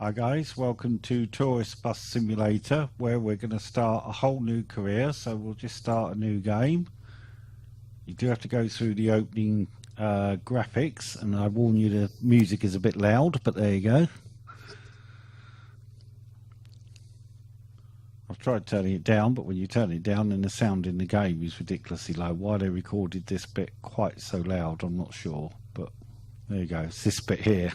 Hi guys, welcome to Tourist Bus Simulator, where we're going to start a whole new career. So we'll just start a new game. You do have to go through the opening graphics, and I warn you the music is a bit loud, but there you go. I've tried turning it down, but when you turn it down then the sound in the game is ridiculously low. Why they recorded this bit quite so loud, I'm not sure, but there you go, it's this bit here.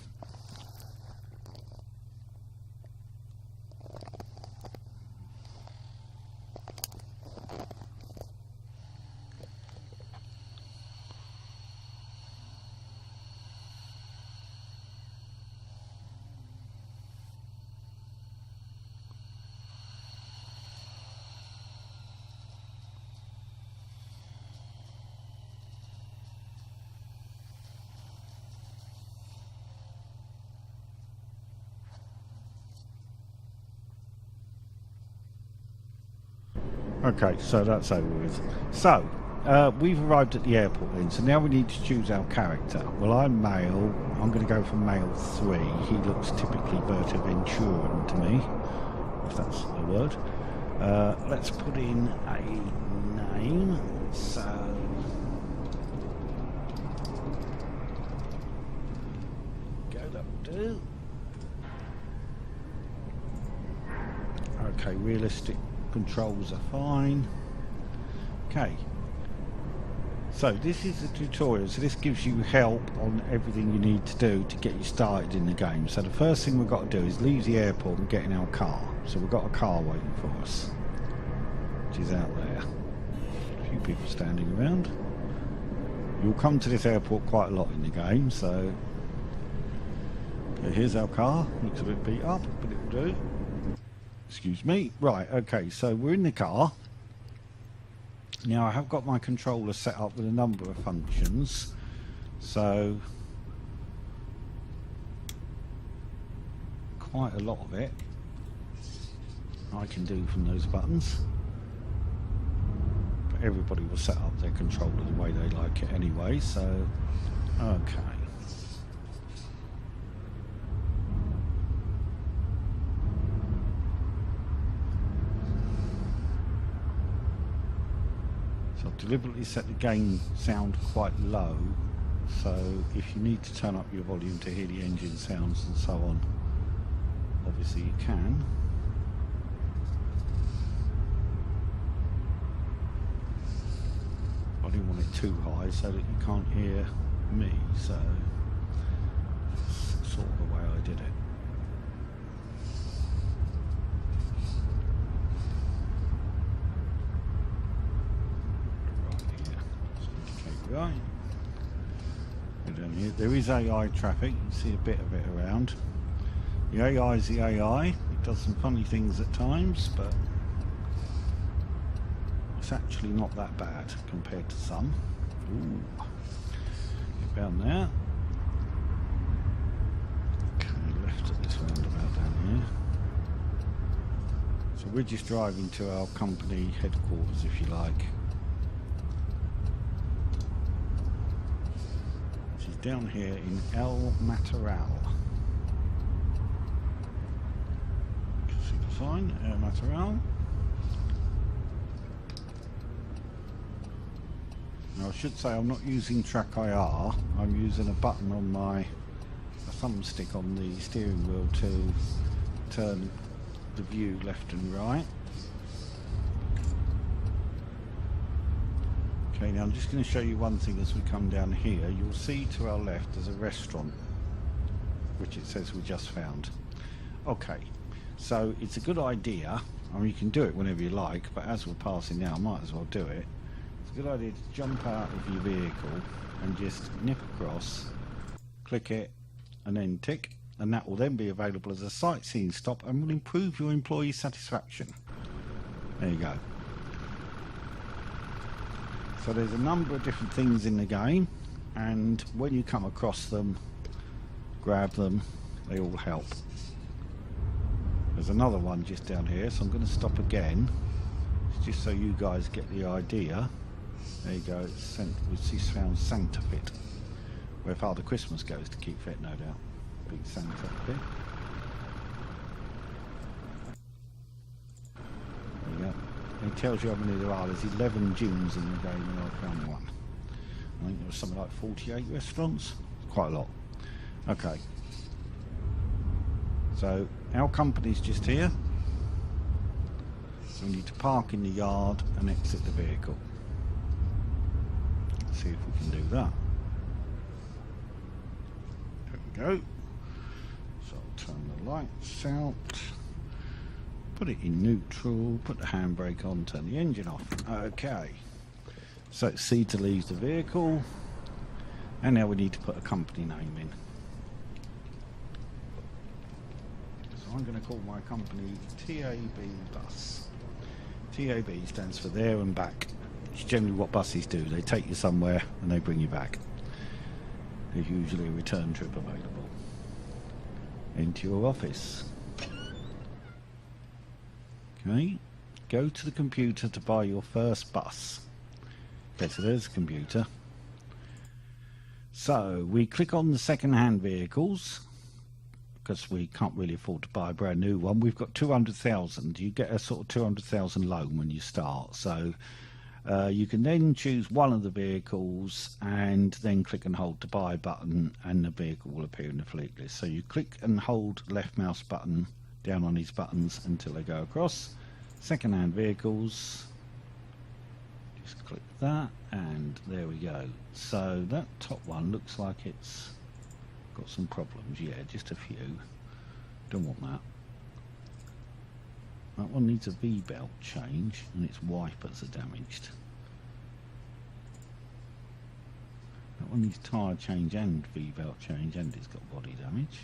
Okay, so that's over with. So, we've arrived at the airport then, so now we need to choose our character. Well, I'm male. I'm going to go for male 3. He looks typically Venturan to me, if that's a word. Let's put in a name. So, go that will do. Okay, realistic controls are fine. Okay, so this is the tutorial, so this gives you help on everything you need to do to get you started in the game. So the first thing we've got to do is leave the airport and get in our car. So we've got a car waiting for us, which is out there. A few people standing around. You'll come to this airport quite a lot in the game, so okay, here's our car. Looks a bit beat up, but it will do. Excuse me. Right, okay, so we're in the car. Now I have got my controller set up with a number of functions. So quite a lot of it I can do from those buttons. But everybody will set up their controller the way they like it anyway, so okay. Deliberately set the game sound quite low, so if you need to turn up your volume to hear the engine sounds and so on, obviously you can. I didn't want it too high so that you can't hear me, so that's sort of the way I did it. Right. Down here. There is AI traffic, you can see a bit of it around. The AI is the AI, it does some funny things at times, but it's actually not that bad compared to some. Ooh. Get down there. Okay, left at this roundabout down here. So we're just driving to our company headquarters, if you like. Down here in El Mataral. You can see the sign, El Mataral. Now I should say I'm not using track IR, I'm using a button on a thumbstick on the steering wheel to turn the view left and right. Okay, now I'm just going to show you one thing as we come down here. You'll see to our left there's a restaurant, which it says we just found. Okay, so it's a good idea. I mean, you can do it whenever you like, but as we're passing now, I might as well do it. It's a good idea to jump out of your vehicle and just nip across, click it, and then tick, and that will then be available as a sightseeing stop and will improve your employee satisfaction. There you go. So there's a number of different things in the game, and when you come across them, grab them, they all help. There's another one just down here, so I'm going to stop again, just so you guys get the idea. There you go, it's found Santa Fit, where Father Christmas goes to keep fit, no doubt. Big Santa here. tells you how many there are. There's 11 gyms in the game and I've found one. I think there was something like 48 restaurants. Quite a lot. Okay. So our company's just here. So we need to park in the yard and exit the vehicle. Let's see if we can do that. There we go. So I'll turn the lights out. Put it in neutral, put the handbrake on, turn the engine off. Okay. So it's C to leave the vehicle. And now we need to put a company name in. So I'm going to call my company TAB Bus. TAB stands for there and back. It's generally what buses do. They take you somewhere and they bring you back. There's usually a return trip available. Into your office. Okay. Go to the computer to buy your first bus. Okay, so there's the computer. So we click on the second-hand vehicles because we can't really afford to buy a brand new one. We've got 200,000. You get a sort of 200,000 loan when you start. So you can then choose one of the vehicles and then click and hold the buy button and the vehicle will appear in the fleet list. So you click and hold left mouse button down on these buttons until they go across. Second-hand vehicles. Just click that and there we go. So that top one looks like it's got some problems. Yeah, just a few. Don't want that. That one needs a V-belt change and its wipers are damaged. That one needs tyre change and V-belt change and it's got body damage.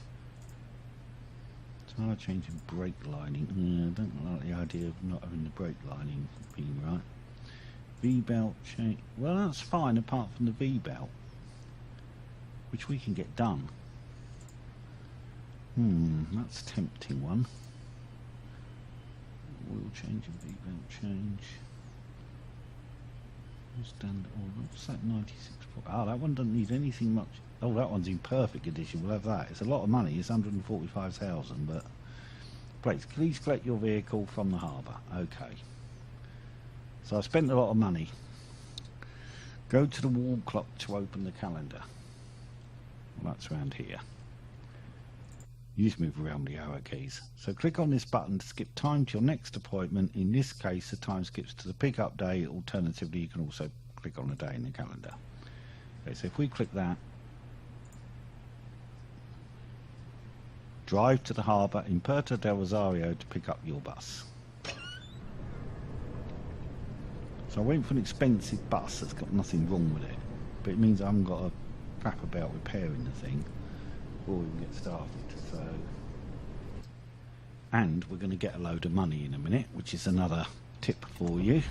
Tyre change and brake lining. I don't like the idea of not having the brake lining being right. V-belt change. Well, that's fine apart from the V-belt, which we can get done. That's a tempting one. Oil change and V-belt change. Standard oil. What's that? 96. Oh, that one doesn't need anything much. Oh, that one's in perfect condition. We'll have that. It's a lot of money. It's 145,000, but please collect your vehicle from the harbour. Okay. So I spent a lot of money. Go to the wall clock to open the calendar. Well, that's around here. You just move around the arrow keys. So click on this button to skip time to your next appointment. In this case, the time skips to the pickup day. Alternatively, you can also click on a day in the calendar. Okay, so if we click that, drive to the harbour in Puerto del Rosario to pick up your bus. So I went for an expensive bus that's got nothing wrong with it, but it means I haven't got a crap about repairing the thing before we can get started. So, and we're going to get a load of money in a minute, which is another tip for you.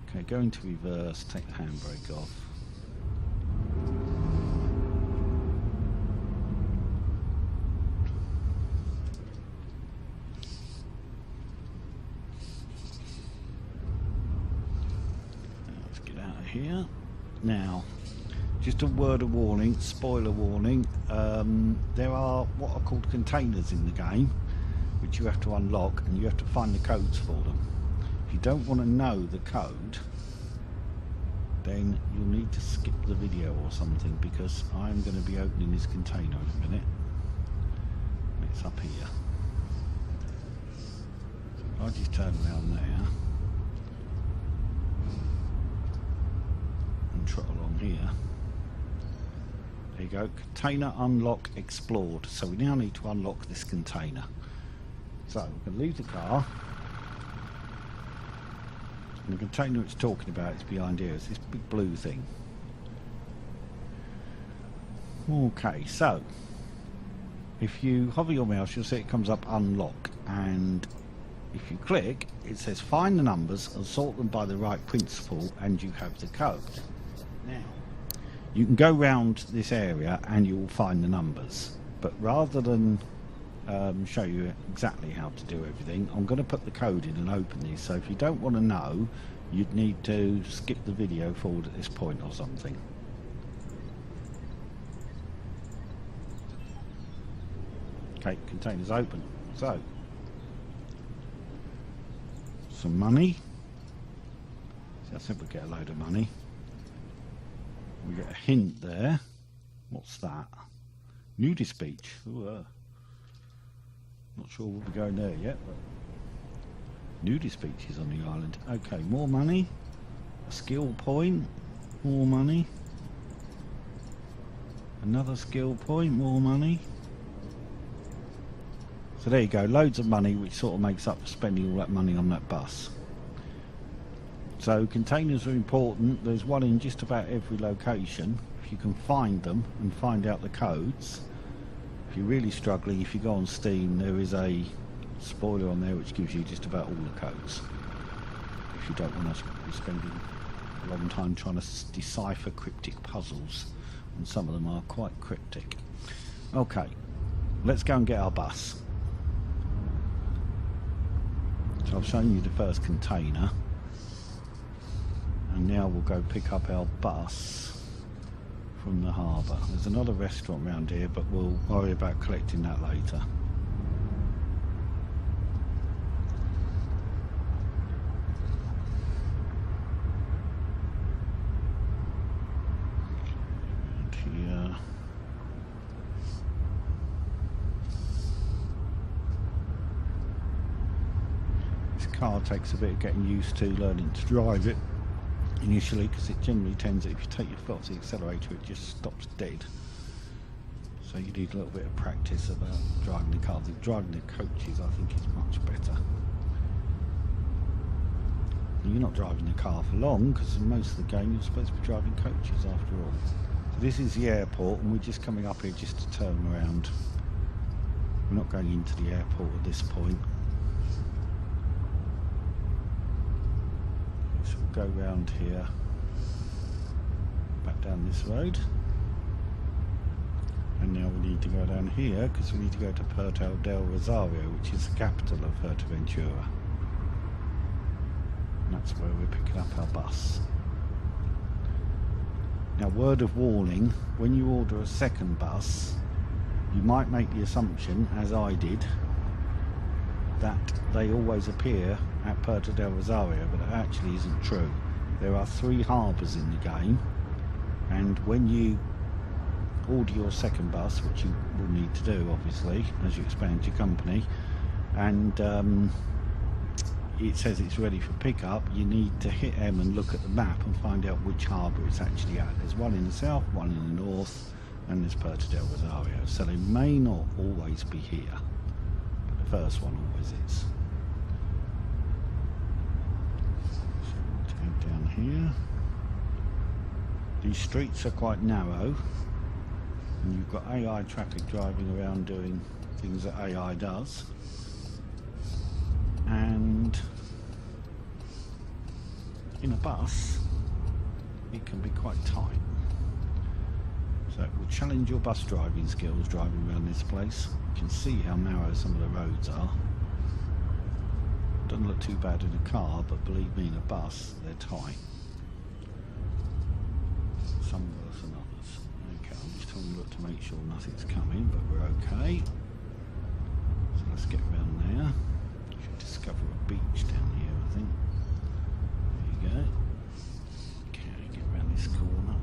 Okay, go into reverse, take the handbrake off. Here now, just a word of warning, spoiler warning, there are what are called containers in the game which you have to unlock and you have to find the codes for them. If you don't want to know the code, then you'll need to skip the video or something, because I'm going to be opening this container in a minute. It's up here. So if I just turn around there and trot along here. There you go. Container unlock explored. So we now need to unlock this container. So we can leave the car. And the container it's talking about is behind here. It's this big blue thing. Okay, so if you hover your mouse, you'll see it comes up unlock, and if you click, it says find the numbers and sort them by the right principle, and you have the code. Now, you can go round this area and you will find the numbers, but rather than show you exactly how to do everything, I'm going to put the code in and open these. So if you don't want to know, you'd need to skip the video forward at this point or something. Okay, container's open. So, some money. said we get a load of money. We get a hint there. What's that? Nudist beach. Ooh, not sure we'll be going there yet, but nudist beaches on the island. Okay, more money. A skill point. More money. Another skill point. More money. So there you go. Loads of money, which sort of makes up for spending all that money on that bus. So containers are important. There's one in just about every location. If you can find them and find out the codes. If you're really struggling, if you go on Steam, there is a spoiler on there which gives you just about all the codes. If you don't want to be spending a long time trying to decipher cryptic puzzles, and some of them are quite cryptic. Okay, let's go and get our bus. So I've shown you the first container, and now we'll go pick up our bus from the harbour. There's another restaurant around here, but we'll worry about collecting that later. And here. This car takes a bit of getting used to learning to drive it initially, because it generally tends, if you take your foot off the accelerator, it just stops dead. So you need a little bit of practice about driving the cars. Driving the coaches, I think, is much better. And you're not driving the car for long, because in most of the game you're supposed to be driving coaches after all. So this is the airport, and we're just coming up here just to turn around. We're not going into the airport at this point. Go round here, back down this road, and now we need to go down here because we need to go to Puerto del Rosario, which is the capital of Fuerteventura, and that's where we're picking up our bus. Now, word of warning, when you order a second bus, you might make the assumption, as I did, that they always appear at Puerto del Rosario, but it actually isn't true. There are 3 harbours in the game, and when you order your second bus, which you will need to do obviously as you expand your company, and it says it's ready for pickup, you need to hit M and look at the map and find out which harbour it's actually at. There's one in the south, one in the north, and there's Puerto del Rosario, so they may not always be here, but the first one always is. Down here, these streets are quite narrow, and you've got AI traffic driving around doing things that AI does, and in a bus it can be quite tight, so it will challenge your bus driving skills driving around this place. You can see how narrow some of the roads are. Doesn't look too bad in a car, but believe me, in a bus, they're tight. Some worse than others. Okay, I'm just having a look to make sure nothing's coming, but we're okay. So let's get around there. Should discover a beach down here, I think. There you go. Okay, get around this corner.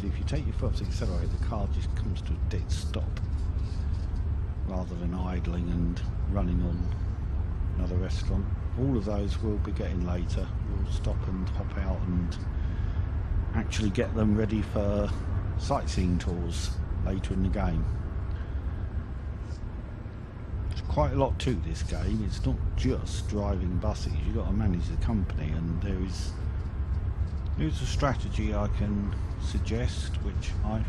So if you take your foot off the accelerator, the car just comes to a dead stop, rather than idling and running on another restaurant. All of those we'll be getting later. We'll stop and hop out and actually get them ready for sightseeing tours later in the game. There's quite a lot to this game. It's not just driving buses. You've got to manage the company, and there's a strategy I can suggest which I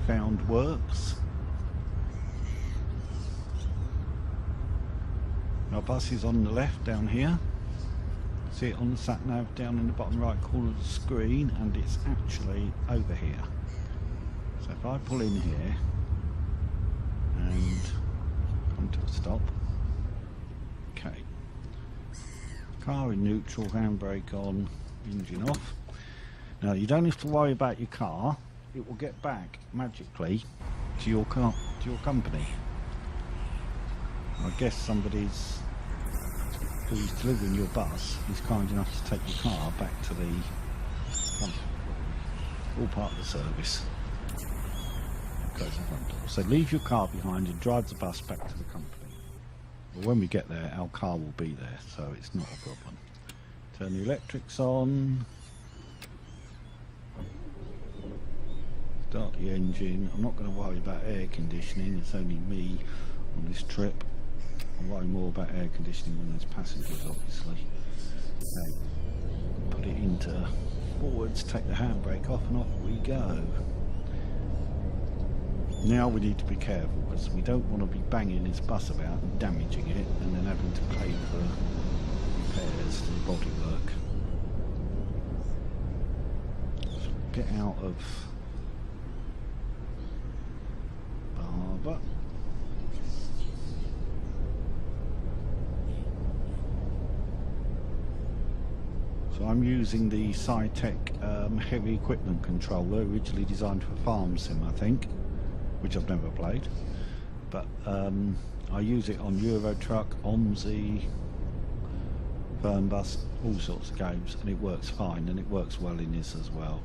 found works. Our bus is on the left down here. See it on the sat nav down in the bottom right corner of the screen, and it's actually over here. So if I pull in here and come to a stop, okay, car in neutral, handbrake on, engine off. Now you don't have to worry about your car, it will get back magically to your car, to your company. I guess somebody's who's delivering your bus is kind enough to take your car back to the company. All part of the service. Close the front door. So leave your car behind and drive the bus back to the company. Well, when we get there, our car will be there, so it's not a problem. Turn the electrics on. Start the engine. I'm not going to worry about air conditioning, it's only me on this trip. I'll worry more about air conditioning when there's passengers, obviously. Okay. Put it into forwards, take the handbrake off, and off we go. Now we need to be careful because we don't want to be banging this bus about and damaging it and then having to pay for repairs to the bodywork. So get out of Barber. So I'm using the Cytec heavy equipment controller, originally designed for Farm Sim, I think, which I've never played, but I use it on Euro Truck, OMSI, Fernbus, all sorts of games, and it works fine, and it works well in this as well.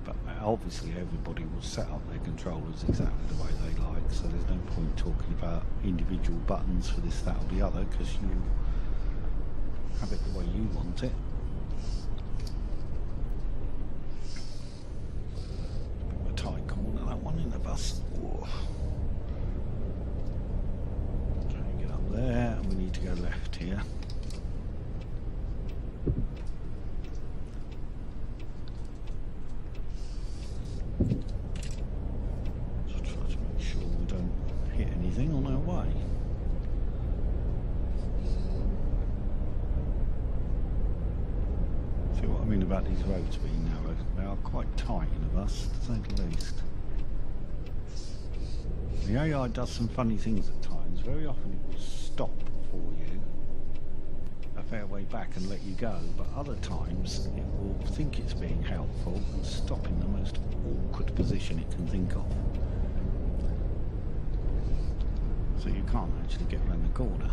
But obviously everybody will set up their controllers exactly the way they like, so there's no point talking about individual buttons for this, that or the other, because you have it the way you want it. In the bus. Whoa. Try and get up there, and we need to go left here. So try to make sure we don't hit anything on our way. See what I mean about these roads being narrow? They are quite tight in a bus, to say the least. The AI does some funny things at times. Very often it will stop for you a fair way back and let you go, but other times it will think it's being helpful and stop in the most awkward position it can think of. So you can't actually get around the corner.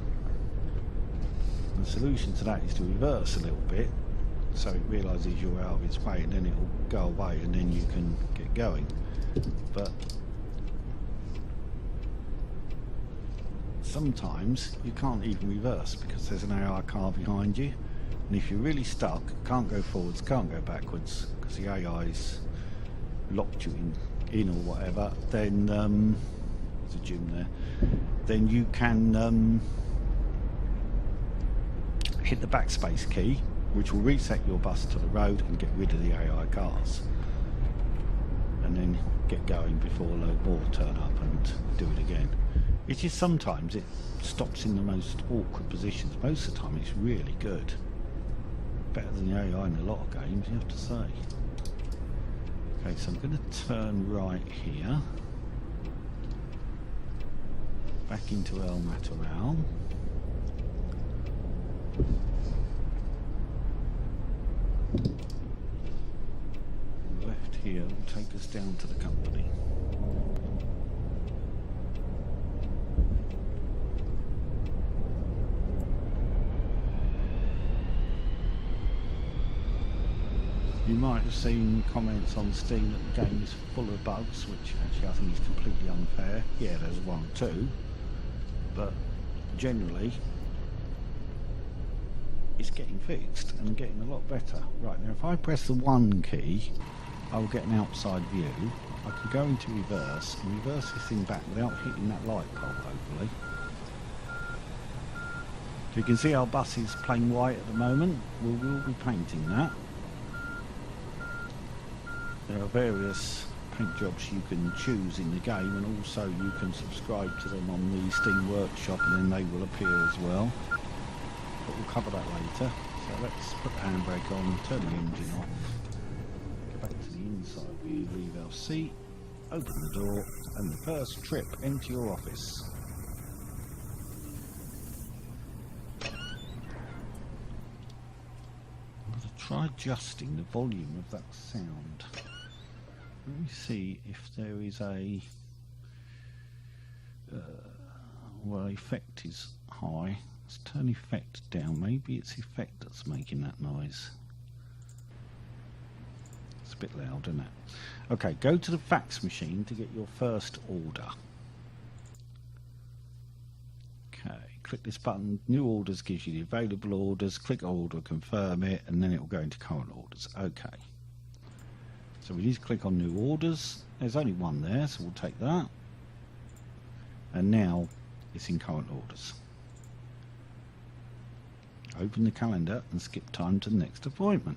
And the solution to that is to reverse a little bit so it realises you're out of its way, and then it will go away and then you can get going. But sometimes you can't even reverse because there's an AI car behind you, and if you're really stuck, can't go forwards, can't go backwards because the AI's locked you in or whatever, then there's a gym there, then you can hit the backspace key, which will reset your bus to the road and get rid of the AI cars, and then get going before a load more turn up and do it again. It is sometimes it stops in the most awkward positions. Most of the time it's really good. Better than the AI in a lot of games, you have to say. Okay, so I'm going to turn right here. Back into El Mataral. Left here will take us down to the company. You might have seen comments on Steam that the game is full of bugs, which actually I think is completely unfair. Yeah, there's one or two, but generally it's getting fixed and getting a lot better. Right, now if I press the 1 key, I will get an outside view. I can go into reverse and reverse this thing back without hitting that light pole, hopefully. So you can see our bus is plain white at the moment. We will be painting that. There are various paint jobs you can choose in the game, and also you can subscribe to them on the Steam Workshop, and then they will appear as well. But we'll cover that later. So let's put the handbrake on, turn the engine off, go back to the inside view, leave our seat, open the door, and the first trip into your office. I'm going to try adjusting the volume of that sound. Let me see if there is a well, effect is high. Let's turn effect down. Maybe it's effect that's making that noise. It's a bit loud, isn't it? Okay, go to the fax machine to get your first order. Okay, click this button. New orders gives you the available orders. Click order, confirm it, and then it will go into current orders. Okay. So we need to click on new orders. There's only one there, so we'll take that. And now it's in current orders. Open the calendar and skip time to the next appointment.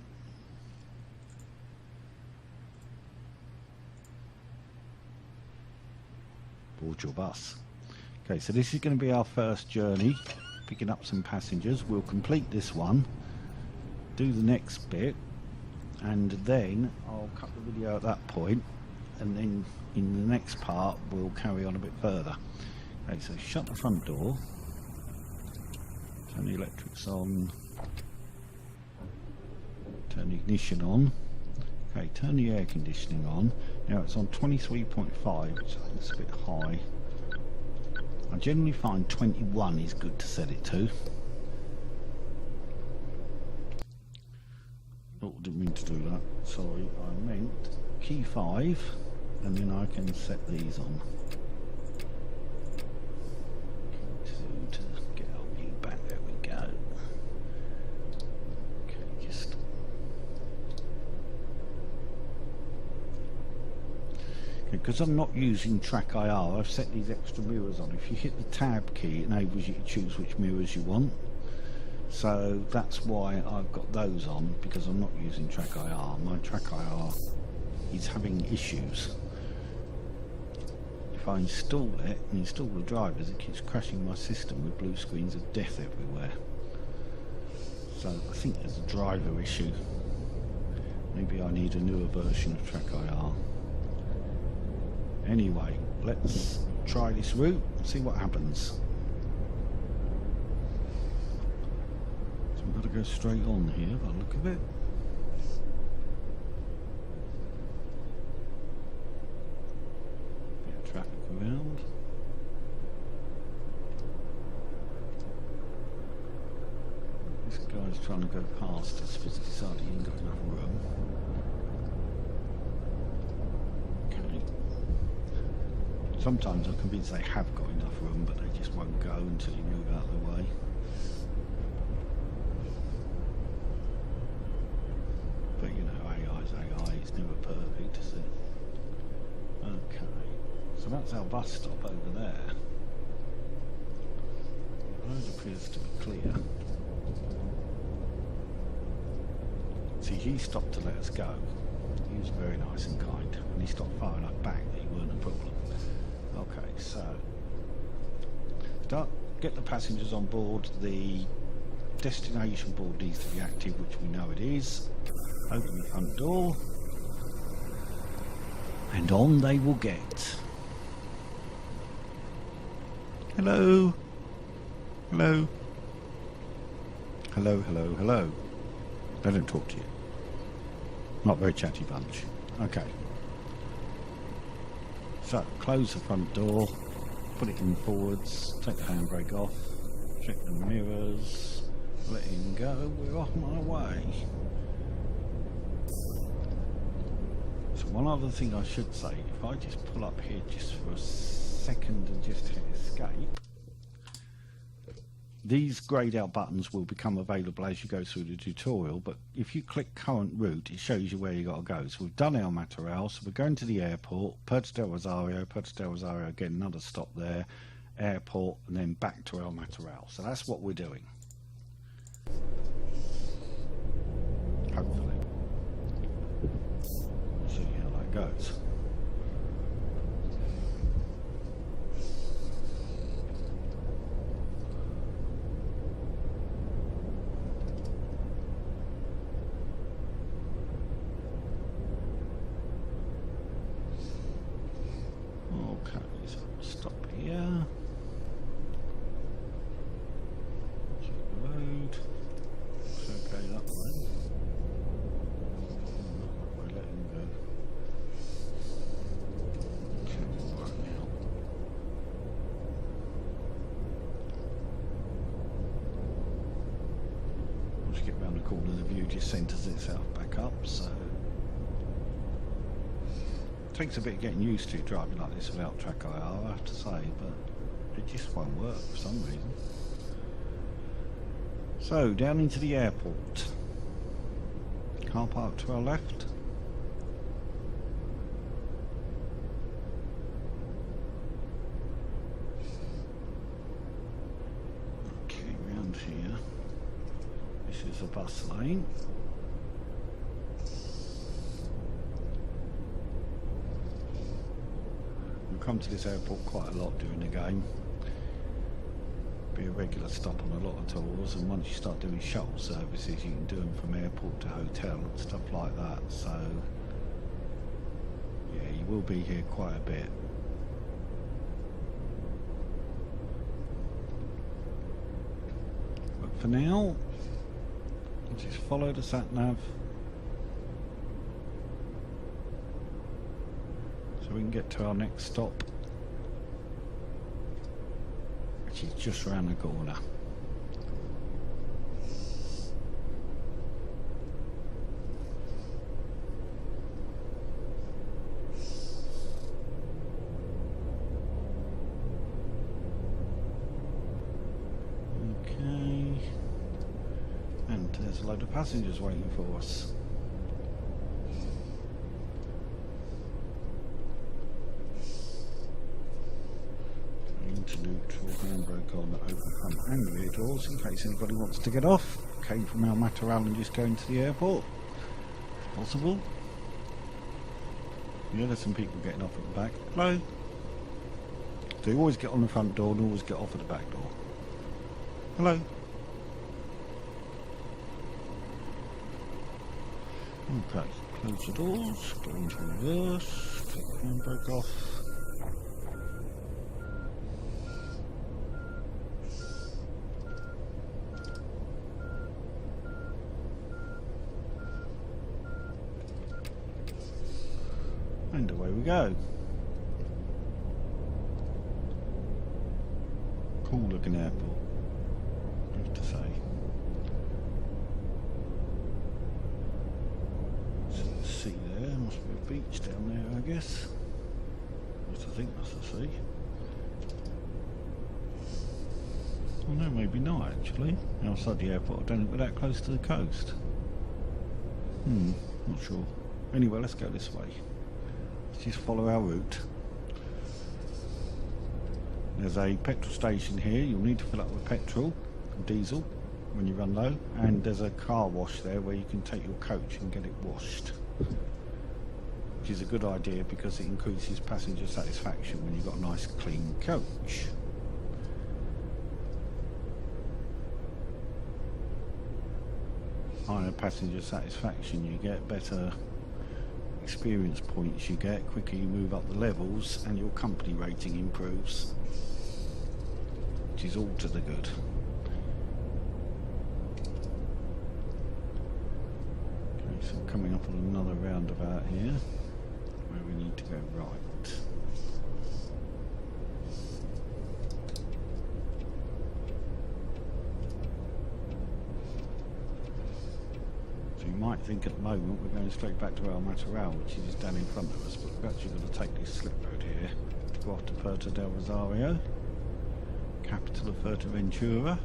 Board your bus. Okay, so this is going to be our first journey, picking up some passengers. We'll complete this one, do the next bit, and then I'll cut the video at that point, and then in the next part we'll carry on a bit further. Okay, so shut the front door, turn the electrics on, turn the ignition on. Okay, turn the air conditioning on. Now it's on 23.5, which I think is a bit high. I generally find 21 is good to set it to. Oh, didn't mean to do that. Sorry, I meant key 5, and then I can set these on. Key 2 to get our view back. There we go. Okay, just. Because I'm not using Track IR, I've set these extra mirrors on. If you hit the tab key, it enables you to choose which mirrors you want. So that's why I've got those on, because I'm not using Track IR. My Track IR is having issues. If I install it and install the drivers, it keeps crashing my system with blue screens of death everywhere. So I think there's a driver issue. Maybe I need a newer version of Track IR. Anyway, let's try this route and see what happens. So we've got to go straight on here by the look of it. Bit of traffic around. This guy's trying to go past us because he decided he ain't got enough room. Sometimes I'm convinced they have got enough room, but they just won't go until you move out of the way. But you know, AI's AI, it's never perfect, is it? Okay, so that's our bus stop over there. The road appears to be clear. See, he stopped to let us go. He was very nice and kind, and he stopped far enough back that he weren't a problem. Okay, so get the passengers on board. The destination board needs to be active, which we know it is. Open the front door, and on they will get. Hello. Hello. Hello, hello, hello. They don't talk to you. Not very chatty bunch. Okay. So, close the front door, put it in forwards, take the handbrake off, check the mirrors, let him go, we're off my way. So one other thing I should say, if I just pull up here just for a second and just hit escape, these greyed out buttons will become available as you go through the tutorial, but if you click current route, it shows you where you got to go. So we've done El Matorral, so we're going to the airport, Puerto del Rosario, again another stop there, airport, and then back to El Matorral. So that's what we're doing. Hopefully. We'll see how that goes. you get round the corner, the view just centres itself back up, so it takes a bit of getting used to driving like this without track IR, I have to say, but it just won't work for some reason. So, down into the airport. Car park to our left. Okay, round here. This is a bus lane. We come to this airport quite a lot during the game. Be a regular stop on a lot of tours, and once you start doing shuttle services you can do them from airport to hotel and stuff like that, so yeah, you will be here quite a bit. But for now, just follow the sat nav so we can get to our next stop, which is just round the corner. Okay, and there's a load of passengers waiting for us. Neutral handbrake on, open front and rear doors in case anybody wants to get off. Came from El Mataral and just going to the airport. Possible. Yeah, there's some people getting off at the back. Hello. So you always get on the front door and always get off at the back door. Hello. Okay, close the doors, go into reverse, take the handbrake off. And away we go. Cool looking airport, I have to say. So the sea there, must be a beach down there, I guess. Yes, I think that's the sea. Oh no, maybe not actually. Outside the airport, I don't think we're that close to the coast. Not sure. Anyway, let's go this way. Just follow our route. There's a petrol station here. You'll need to fill up with petrol, diesel, when you run low, and there's a car wash there where you can take your coach and get it washed, which is a good idea because it increases passenger satisfaction when you've got a nice clean coach. Higher passenger satisfaction you get, better experience points you get, quicker you move up the levels, and your company rating improves, which is all to the good. Okay, so coming up on another roundabout here where we need to go right. You might think at the moment we're going straight back to El Mataral, which is down in front of us, but we've actually got to take this slip road here to go off to Puerto del Rosario, capital of Fuerteventura.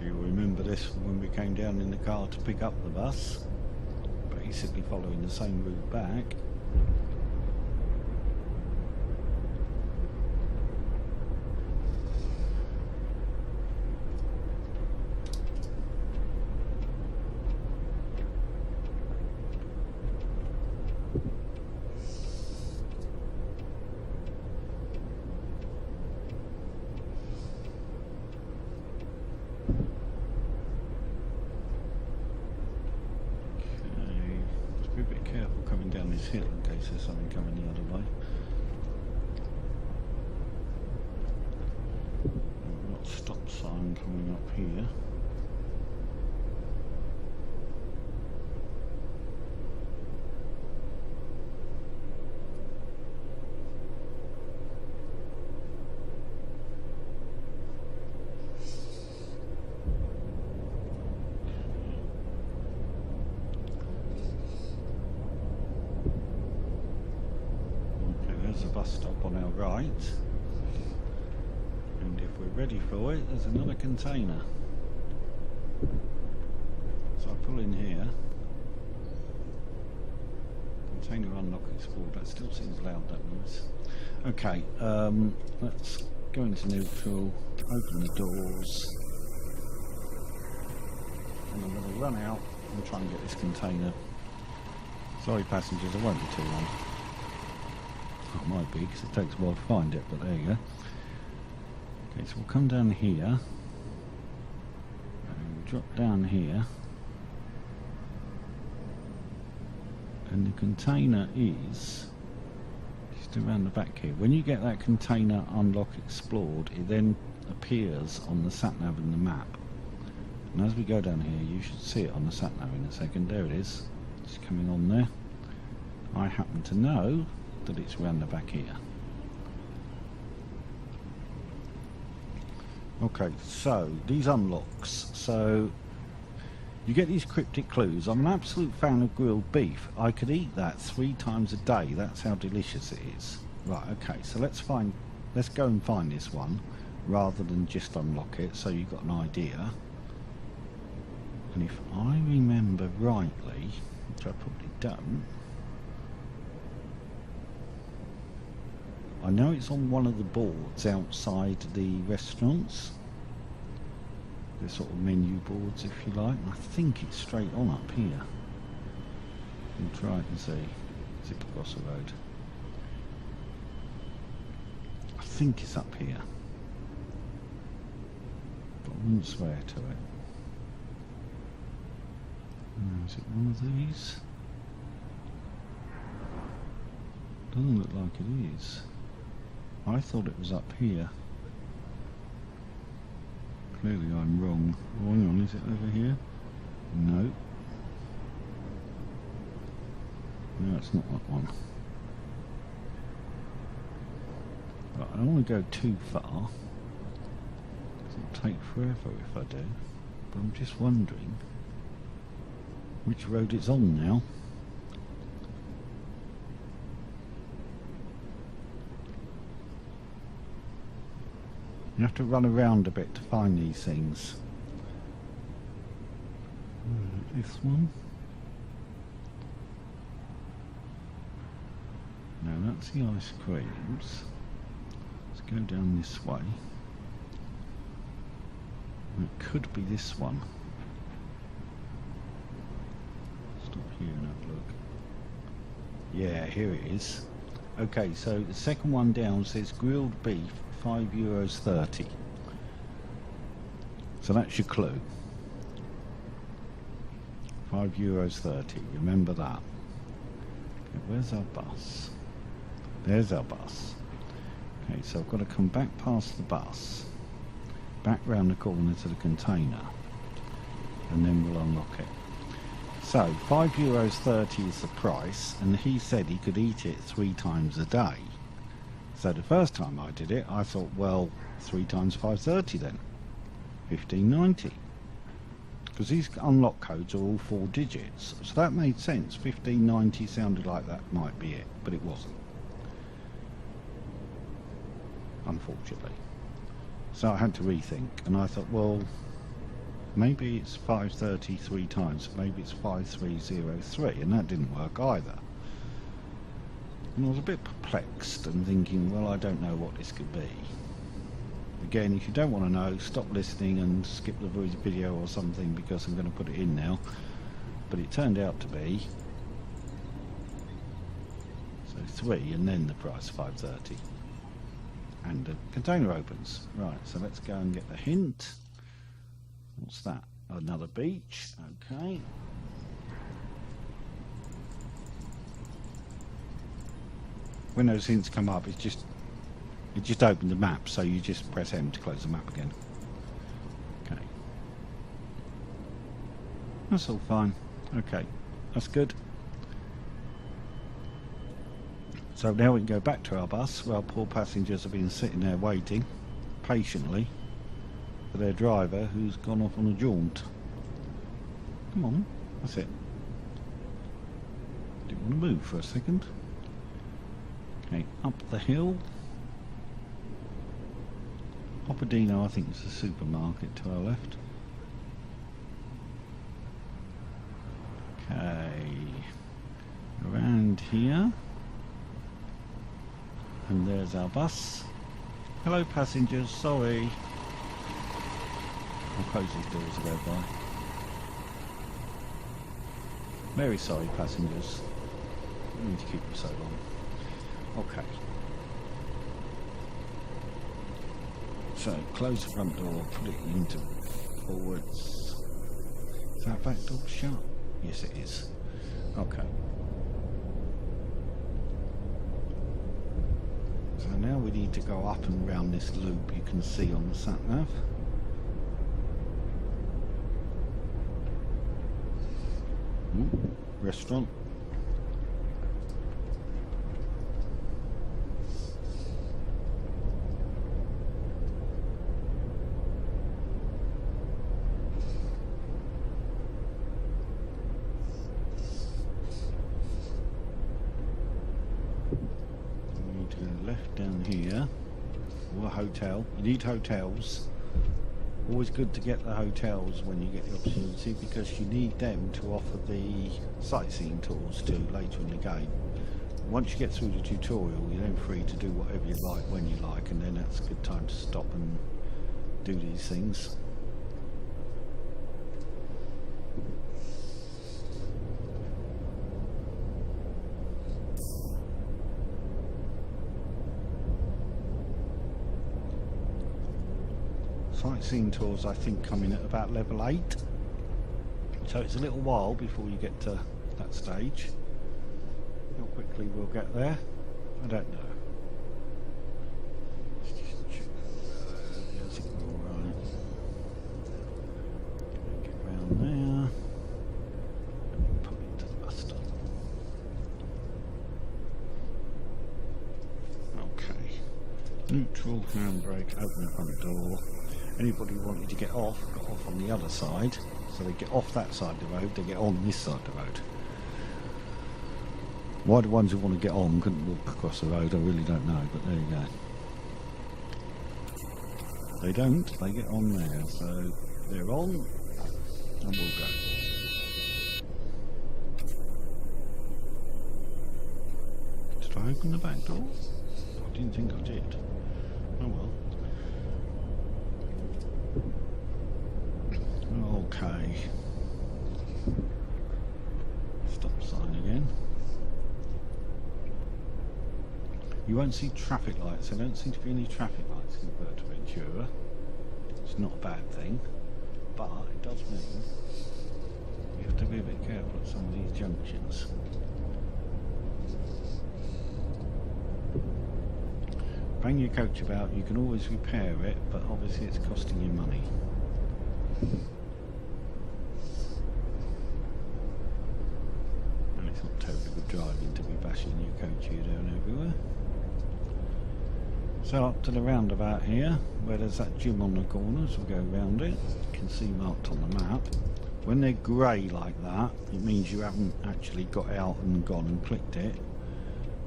You'll remember this when we came down in the car to pick up the bus, basically following the same route back. This hill in case there's something coming the other way. We've got stop sign Coming up here. There's a bus stop on our right, and if we're ready for it, there's another container. So I pull in here. Container unlock explore. That still seems loud, that noise. Okay, let's go into neutral, open the doors, and I'm going to run out and try and get this container. Sorry passengers, it won't be too long. It might be, because it takes a while to find it, but there you go. Okay, so we'll come down here, and drop down here, and the container is just around the back here. When you get that container unlock explored, it then appears on the sat-nav in the map. And as we go down here, you should see it on the sat-nav in a second. There it is. It's coming on there. I happen to know that it's around the back here. Okay, so these unlocks, so you get these cryptic clues. I'm an absolute fan of grilled beef. I could eat that 3 times a day. That's how delicious it is. Right, okay, so let's go and find this one rather than just unlock it, so you've got an idea. And if I remember rightly, which I probably don't, I know it's on one of the boards outside the restaurants. The sort of menu boards, if you like. And I think it's straight on up here. We'll try it and see. Zip across the road. I think it's up here. But I wouldn't swear to it. Is it one of these? Doesn't look like it is. I thought it was up here. Clearly I'm wrong. Oh, hang on, is it over here? No. No, it's not that one. Right, I don't want to go too far. It'll take forever if I do. But I'm just wondering which road it's on now. You have to run around a bit to find these things. This one. No, that's the ice creams. Let's go down this way. It could be this one. Stop here and have a look. Yeah, here it is. Okay, so the second one down says grilled beef, €5.30. So that's your clue. €5.30. Remember that. Okay, where's our bus? There's our bus. Okay, so I've got to come back past the bus, back round the corner to the container, and then we'll unlock it. So €5.30 is the price, and he said he could eat it 3 times a day. So the first time I did it, I thought, well, 3 times €5.30 then, $15.90. Because these unlock codes are all 4 digits, so that made sense. $15.90 sounded like that might be it, but it wasn't, unfortunately. So I had to rethink, and I thought, well, maybe it's $5.30 3 times, maybe it's 5303, and that didn't work either. And I was a bit perplexed and thinking, well, I don't know what this could be. Again, if you don't want to know, stop listening and skip the video or something, because I'm going to put it in now. But it turned out to be, so 3 and then the price $5.30. And the container opens. Right, so let's go and get the hint. What's that? Another beach. Okay. When those hints come up, it just opened the map, so you just press M to close the map again. That's all fine. Okay, that's good. So now we can go back to our bus where our poor passengers have been sitting there waiting patiently for their driver who's gone off on a jaunt. Come on, that's it. Didn't want to move for a second. Okay, up the hill. Opodino, I think, is the supermarket to our left. Okay, around here. And there's our bus. Hello passengers, sorry. I'll close these doors to go by. Very sorry passengers. I need to keep you so long. Okay. So close the front door, put it into forwards. Is that back door shut? Yes it is. Okay. So now we need to go up and round this loop you can see on the sat-nav. Restaurant. We need to go left down here. Or a hotel. You need hotels. Always good to get the hotels when you get the opportunity because you need them to offer the sightseeing tours to later in the game. Once you get through the tutorial, you're then free to do whatever you like when you like, and then that's a good time to stop and do these things. Sightseeing tours I think come in at about level 8, so it's a little while before you get to that stage. How quickly we'll get there, I don't know. Let's just check the signal right. Get round there and put it to the bus stop. Okay, neutral, handbrake, open the front door. Anybody wanting to get off, got off on the other side, so they get off that side of the road, they get on this side of the road. Why the ones who want to get on couldn't walk across the road, I really don't know, but there you go. They don't, they get on there, so they're on, and we'll go. Did I open the back door? I didn't think I did. Oh well. Okay. Stop sign again. You won't see traffic lights. There don't seem to be any traffic lights in Fuerteventura. It's not a bad thing, but it does mean you have to be a bit careful at some of these junctions. Bang your coach about, you can always repair it, but obviously it's costing you money. And it's not terribly good driving to be bashing your coach here down everywhere. So up to the roundabout here, where there's that gym on the corner, so we'll go round it. You can see marked on the map. When they're grey like that, it means you haven't actually got out and gone and clicked it.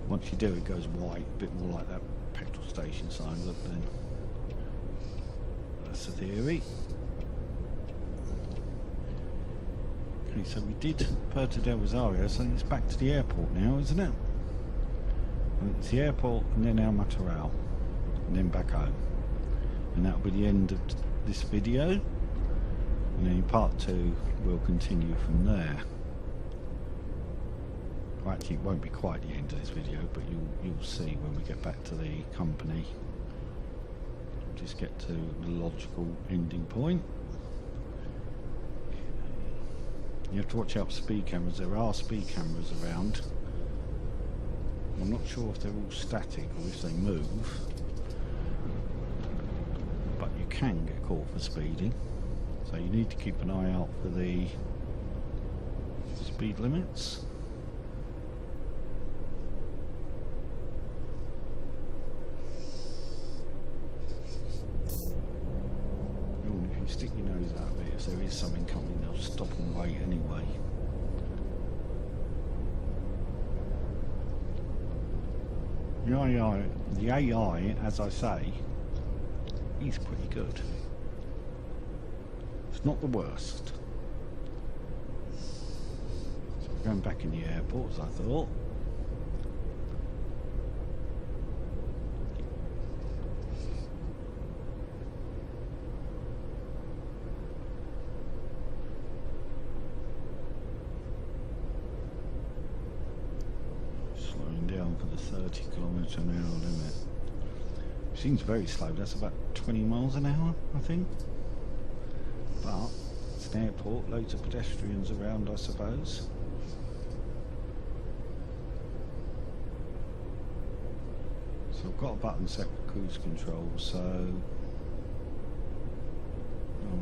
Once you do, it goes white, a bit more like that petrol station sign look then. That's the theory. Okay, so we did Puerto del Rosario, so it's back to the airport now, isn't it? And it's the airport and then El Matorral, and then back home. And that'll be the end of this video. And then in part 2 we'll continue from there. Well, actually it won't be quite the end of this video, but you'll see when we get back to the company. Just get to the logical ending point. You have to watch out for speed cameras. There are speed cameras around. I'm not sure if they're all static or if they move, but you can get caught for speeding, so you need to keep an eye out for the speed limits. If you stick your nose out of it, if there is something coming, they'll stop and wait anyway. The AI, as I say, is pretty good. It's not the worst. So we're going back in the airport, as I thought. Slowing down for the 30 km/h limit. Seems very slow. That's about 20 miles an hour, I think. But it's an airport, loads of pedestrians around, I suppose. So I've got a button set for cruise control, so I'm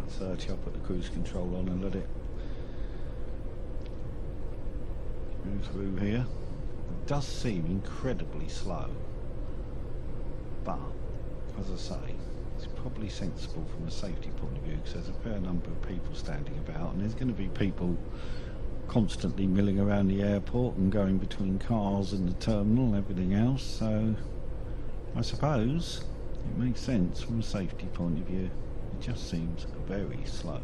at 30, I'll put the cruise control on and let it move through here. It does seem incredibly slow, but as I say, it's probably sensible from a safety point of view, because there's a fair number of people standing about, and there's going to be people constantly milling around the airport and going between cars and the terminal and everything else, so I suppose it makes sense from a safety point of view. It just seems very slow.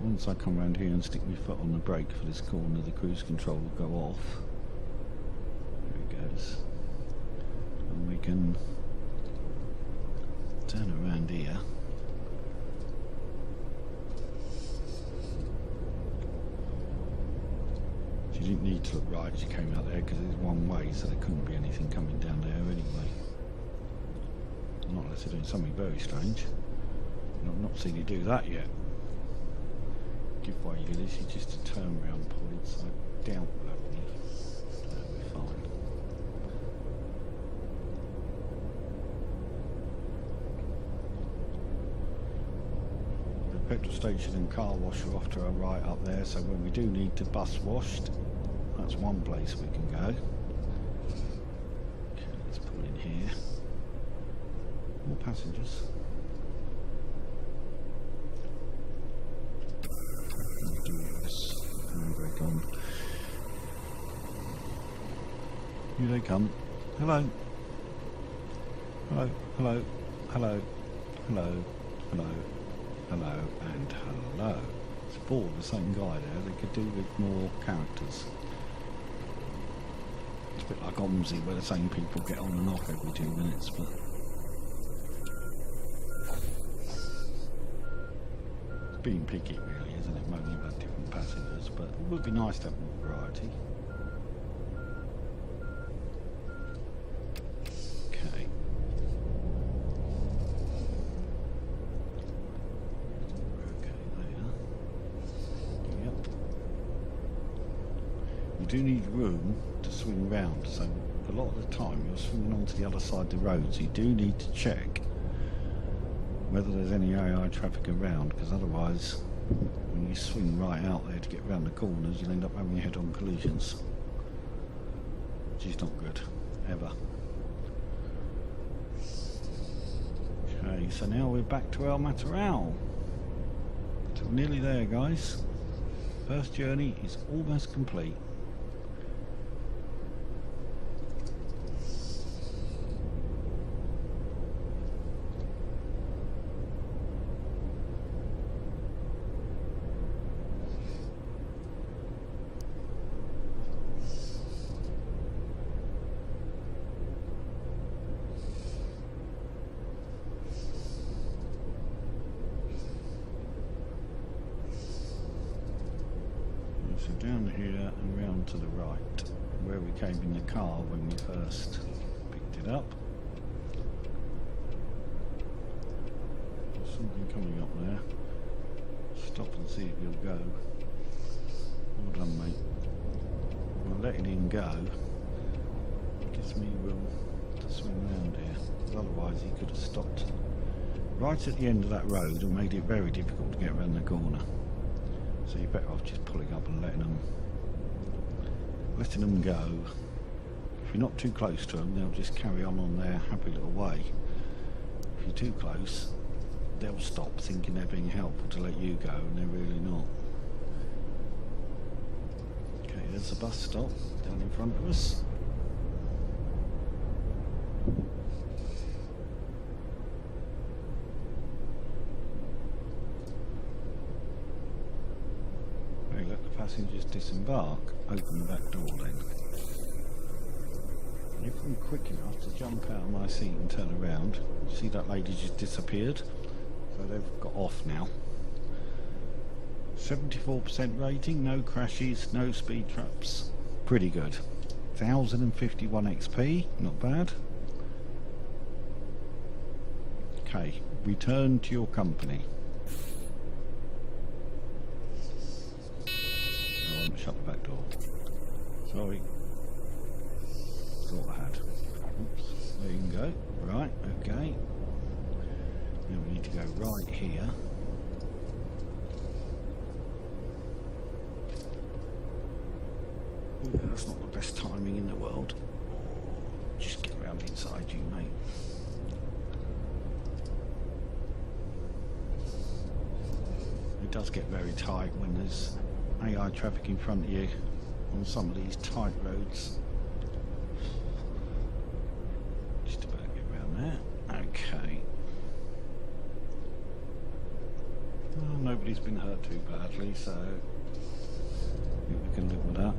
Once I come around here and stick my foot on the brake for this corner, the cruise control will go off. There it goes. And we can turn around here. You didn't need to look right as you came out there, because it's one way, so there couldn't be anything coming down there anyway. Not unless they're doing something very strange. And I've not seen you do that yet. Give way, this is just a turnaround point, so I doubt that'll be fine. The petrol station and car wash are off to our right up there, so when we do need to bus washed, that's one place we can go. Okay, let's pull in here. More passengers. Here they come. Hello. Hello, hello, hello, hello, hello, hello, and hello. It's four of the same guy there. They could do with more characters. It's a bit like OMSI, where the same people get on and off every 2 minutes, but it's being picky really, isn't it? Moaning about different passengers, but it would be nice to have more variety. You do need room to swing round, so a lot of the time you're swinging onto the other side of the road, so you do need to check whether there's any AI traffic around, because otherwise when you swing right out there to get round the corners, you'll end up having head-on collisions, which is not good, ever. Okay, so now we're back to El Mataral. So we're nearly there, guys. First journey is almost complete. So down here and round to the right, where we came in the car when we first picked it up. There's something coming up there. Stop and see if you'll go. Well done, mate. Well, letting him go gives me room to swing round here, because otherwise he could have stopped right at the end of that road and made it very difficult to get around the corner. So you're better off just pulling up and letting them go. If you're not too close to them, they'll just carry on their happy little way. If you're too close, they'll stop thinking they're being helpful to let you go, and they're really not. Okay, there's a bus stop down in front of us. Okay, let the passengers disembark. Open the back door then. If I'm quick enough to jump out of my seat and turn around, you see that lady just disappeared? So they've got off now. 74% rating, no crashes, no speed traps. Pretty good. 1051 XP, not bad. Okay, return to your company. Oh, shut the back door. Sorry. Thought I had. Oops, there you can go. Right, okay. Now we need to go right here. Ooh, that's not the best timing in the world. Just get around inside you, mate. It does get very tight when there's AI traffic in front of you on some of these tight roads. Just about get around there. Okay. Well, nobody's been hurt too badly, so I think we can live with that.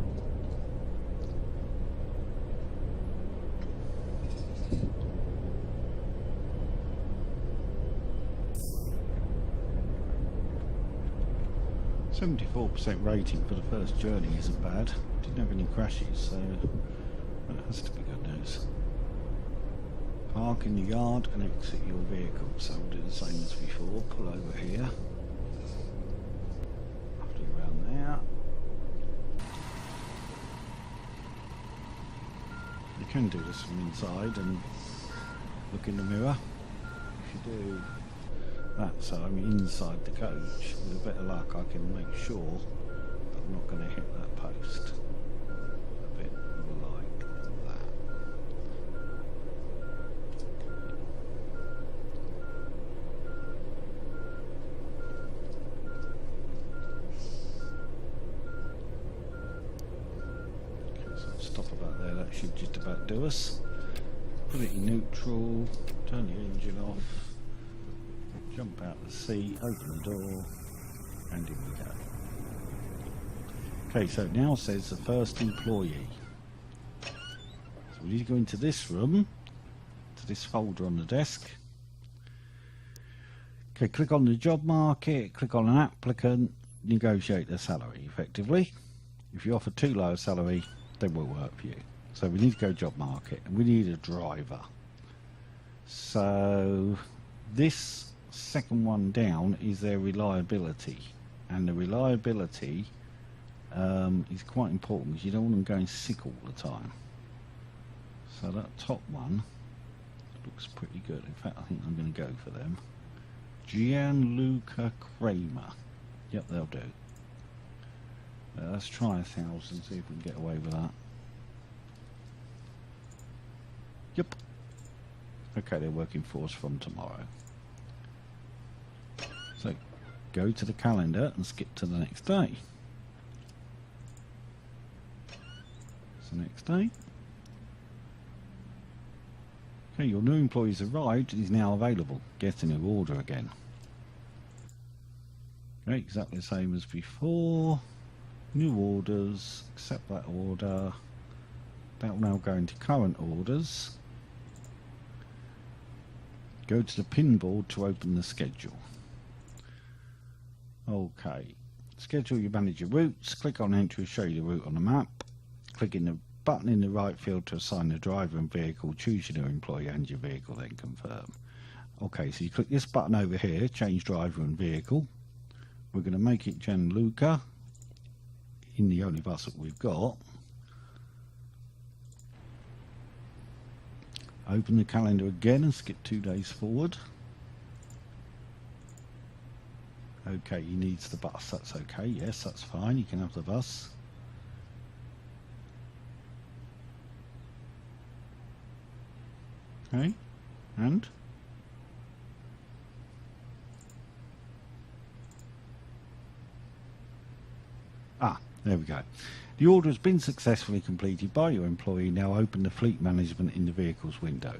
.74% rating for the first journey isn't bad. Didn't have any crashes, so that has to be good news. Park in the yard and exit your vehicle. So we'll do the same as before. Pull over here. Do around there. You can do this from inside and look in the mirror. If you do that, so I'm inside the coach, with a bit of luck I can make sure that I'm not going to hit that post. A bit like that. Okay, so I'll stop about there, that should just about do us. Put it in neutral, turn the engine off. Jump out the seat, open the door, and in we go. Okay, so it now says the first employee. So we need to go into this room, to this folder on the desk. Okay, click on the job market, click on an applicant, negotiate their salary effectively. If you offer too low a salary, they won't work for you. So we need to go job market, and we need a driver. So this second one down is their reliability, and the reliability is quite important because you don't want them going sick all the time. So that top one looks pretty good. In fact, I think I'm going to go for them. Gianluca Kramer. Yep, they'll do. Let's try 1,000, see if we can get away with that. Yep. Okay, they're working for us from tomorrow. So go to the calendar and skip to the next day. So next day. Okay, your new employee's arrived and is now available. Get a new order again. Okay, exactly the same as before. New orders, accept that order. That will now go into current orders. Go to the pin board to open the schedule. Okay, schedule your manager routes. Click on enter to show you the route on the map. Click in the button in the right field to assign the driver and vehicle. Choose your new employee and your vehicle, then confirm. Okay, so you click this button over here, change driver and vehicle. We're going to make it Gianluca in the only bus that we've got. Open the calendar again and skip 2 days forward. Okay, he needs the bus. That's okay. Yes, that's fine. You can have the bus. Okay, and there we go. The order has been successfully completed by your employee. Now open the fleet management in the vehicles window.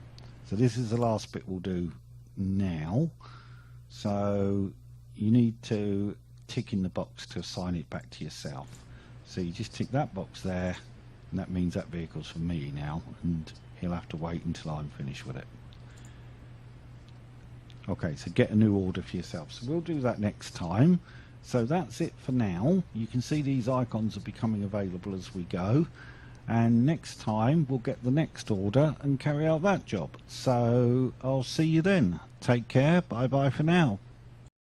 So this is the last bit we'll do now. So you need to tick in the box to assign it back to yourself. So you just tick that box there, and that means that vehicle's for me now, and he'll have to wait until I'm finished with it. Okay, so get a new order for yourself. So we'll do that next time. So that's it for now. You can see these icons are becoming available as we go. And next time we'll get the next order and carry out that job. So I'll see you then. Take care. Bye bye for now.